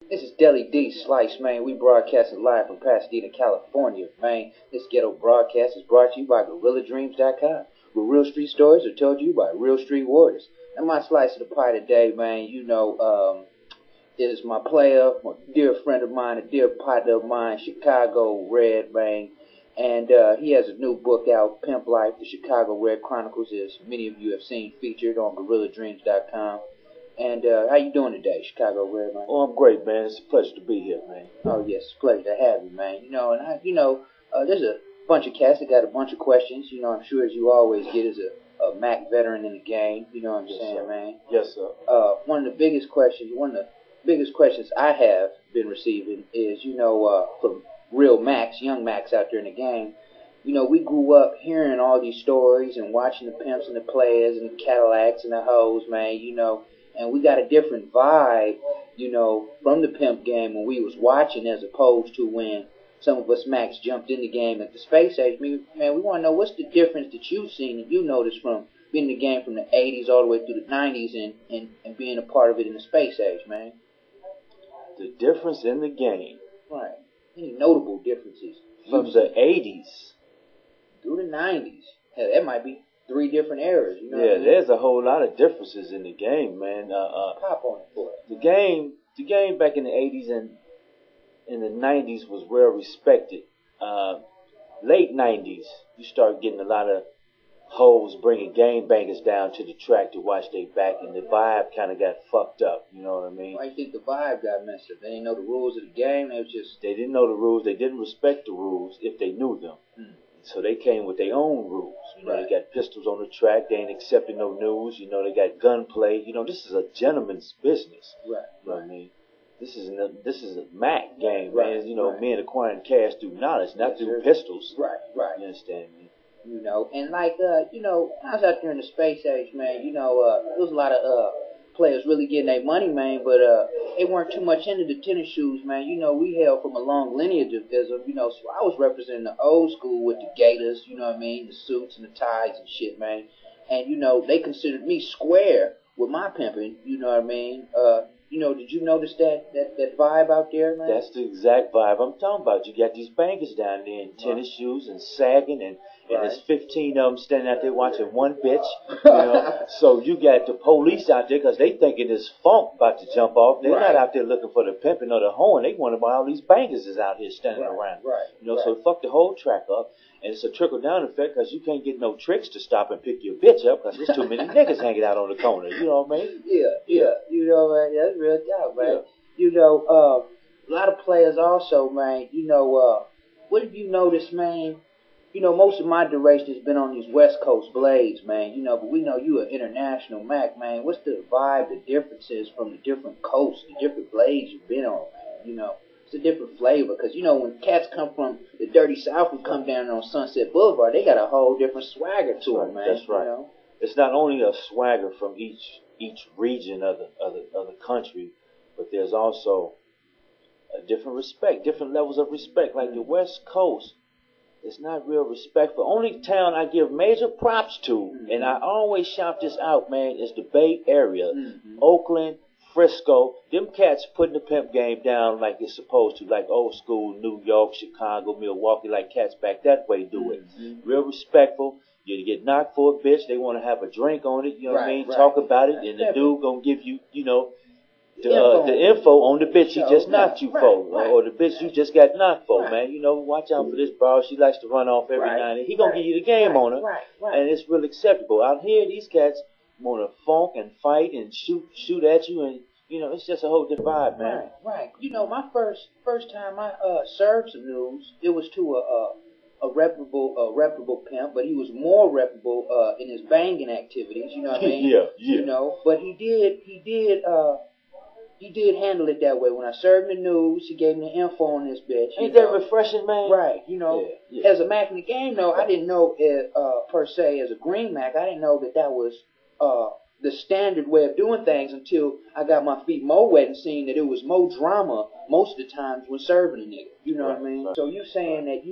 This is Deli D Slice, man. We broadcasting live from Pasadena, California, man. This ghetto broadcast is brought to you by GorillaDreams.com, where real street stories are told to you by real street warriors. And my slice of the pie today, man, is my player, my dear friend of mine, a dear partner of mine, Chicago Red, man. And he has a new book out, Pimp Life, the Chicago Red Chronicles, as many of you have seen featured on GorillaDreams.com. And how you doing today, Chicago Red, man? Oh, I'm great, man. It's a pleasure to be here, man. Oh, yes, it's a pleasure to have you, man. There's a bunch of cats that got a bunch of questions. I'm sure as you always get as a Mac veteran in the game. You know what I'm saying, sir. Man? Yes, sir. One of the biggest questions I have been receiving is, from real Macs, young Macs out there in the game. We grew up hearing all these stories and watching the pimps and the players and the Cadillacs and the hoes, man, and we got a different vibe, from the pimp game when we was watching as opposed to when some of us Macs jumped in the game at the space age. Man, we want to know what's the difference that you've seen and you noticed from being in the game from the 80s all the way through the 90s and being a part of it in the space age, man. The difference in the game. Right. Any notable differences? From the 80s. Through the 90s. Hell, that might be 3 different eras, Yeah, there's a whole lot of differences in the game, man. Pop on it for us. The game back in the 80s and in the 90s was well respected. Late 90s, you start getting a lot of hoes bringing game bangers down to the track to watch they back, and the vibe kind of got fucked up. You know what I mean? Why do you think the vibe got messed up? They didn't know the rules of the game. They didn't know the rules. They didn't respect the rules if they knew them. So they came with their own rules. Right. They got pistols on the track. They ain't accepting no news. They got gunplay. This is a gentleman's business. Right. You know what I mean? This is a Mac game, right. man. Right. Men acquiring cash through knowledge, not through pistols. Right. You understand me? And I was out there in the space age, man, there was a lot of players really getting their money, man, but they weren't too much into the tennis shoes, man. We hail from a long lineage of ism, so I was representing the old school with the gaiters, the suits and the ties and shit, man. And, they considered me square with my pimping, you know what I mean? Did you notice that vibe out there, man? That's the exact vibe I'm talking about. You got these bankers down there in tennis shoes and sagging, and there's 15 of them standing out there watching one bitch. So you got the police out there because they thinking this funk about to jump off. They're not out there looking for the pimping or the hoeing. They wonder why all these bankers is out here standing around. So fuck the whole track up. And it's a trickle-down effect because you can't get no tricks to stop and pick your bitch up because there's too many niggas hanging out on the corner. You know what I mean? Yeah. Man, that's real talk, man. A lot of players also, man, what have you noticed, man? Most of my duration has been on these West Coast blades, man, but we know you an international Mac, man. What's the vibe, the differences from the different coasts, the different blades you've been on, man? It's a different flavor, because, when cats come from the dirty South and come down on Sunset Boulevard, they got a whole different swagger to them, man. That's right. It's not only a swagger from each region of the country, but there's also a different respect, different levels of respect. Like the West Coast, it's not real respectful. Only town I give major props to, and I always shout this out, man, is the Bay Area. Oakland, Frisco, them cats putting the pimp game down like it's supposed to, like old school New York, Chicago, Milwaukee, like cats back that way do it. Real respectful. You get knocked for a bitch, they want to have a drink on it, you know what I mean? Talk about it, and the dude gonna give you, the info on the bitch he just knocked you for, or the bitch you just got knocked for, man. Watch out for this broad. She likes to run off every now and then. He gonna give you the game on her, and it's real acceptable. Out here, these cats want to funk and fight and shoot at you, and it's just a whole different vibe, man. Right. My first time I served some news, it was to a reputable pimp, but he was more reputable in his banging activities. You know what I mean? Yeah. But he did handle it that way. When I served him the news, he gave me the info on this bitch. Ain't that refreshing, man? Right. As a Mac in the game, though, I didn't know per se as a green Mac. I didn't know that was the standard way of doing things until I got my feet more wet and seen that it was more drama most of the times when serving a nigga. You know what I mean? So you saying that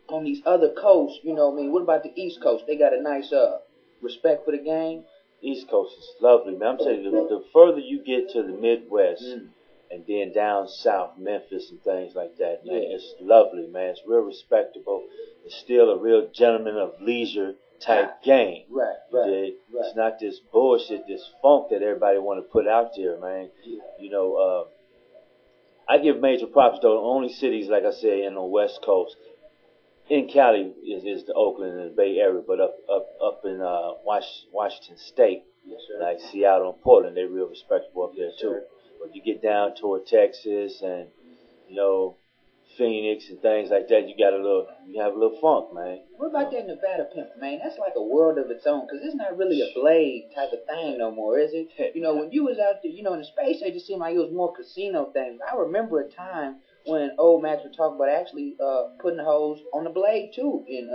on these other coasts, what about the East Coast? They got a nice respect for the game. East Coast is lovely, man. I'm telling you, the further you get to the Midwest, and then down south, Memphis and things like that, man. Yeah. It's lovely, man. It's real respectable. It's still a real gentleman of leisure type game. Right. It's not this bullshit, this funk that everybody want to put out there, man. Yeah. You know, I give major props though. The only cities, like I said, in the West Coast, in Cali is the Oakland and the Bay Area, but up in Washington State, Yes, sir. like Seattle and Portland, they're real respectable up there Yes, too. sir. But you get down toward Texas and Phoenix and things like that, you have a little funk, man. What about that Nevada pimp, man? That's like a world of its own, because it's not really a blade type of thing no more, is it? You know, when you was out there, in the space age, it seemed like it was more casino things. I remember a time when old Max would talk about actually putting hoes on the blade too in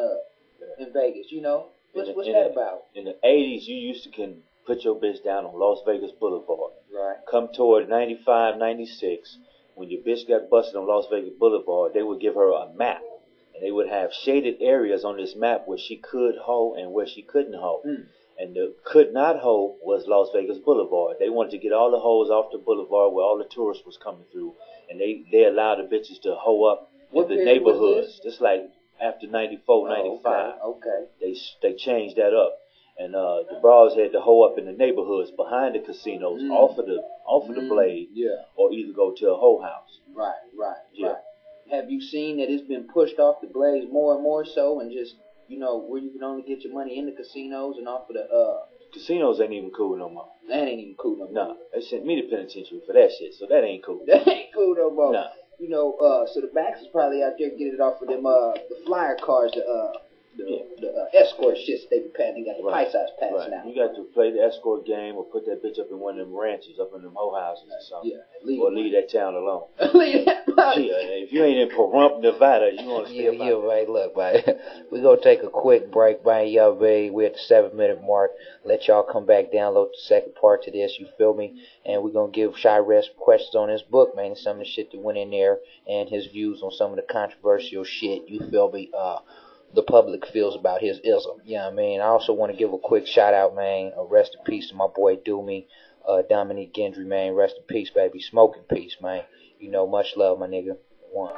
Vegas. What's that about? In the 80s, you used to can put your bitch down on Las Vegas Boulevard. Right. Come toward 95, 96, when your bitch got busted on Las Vegas Boulevard, they would give her a map. And they would have shaded areas on this map where she could hoe and where she couldn't hoe. And the could not hoe was Las Vegas Boulevard. They wanted to get all the hoes off the boulevard where all the tourists was coming through. And they allowed the bitches to hoe up in the neighborhoods. Just like after 94, 95. Okay. They changed that up. And the bras had to hoe up in the neighborhoods behind the casinos, off of the blade, or either go to a hoe house. Right. Yeah. Have you seen that it's been pushed off the blades more and more so, and just where you can only get your money in the casinos and off of the Casinos ain't even cool no more. That ain't even cool no more. Nah, they sent me to penitentiary for that shit, so that ain't cool. That ain't cool no more. Nah. So the backs is probably out there getting it off of them the flyer cars, the escort shits they be passing. They got the pie size pass now. You got to play the escort game or put that bitch up in one of them ranches, up in them hoe houses or something. Yeah, or leave that town alone. Leave that if you ain't in Pahrump, Nevada, you want to stay right. Look, man, we're going to take a quick break, man. Y'all, baby, we're at the 7-minute mark. Let y'all come back, download the second part to this, you feel me? And we're going to give Shy Red some questions on his book, man, some of the shit that went in there, and his views on some of the controversial shit, you feel me, the public feels about his ism. You know what I mean? I also want to give a quick shout out, man. Rest in peace to my boy Doomy, Dominique Gendry, man. Rest in peace, baby. Smoke in peace, man. Much love, my nigga. One.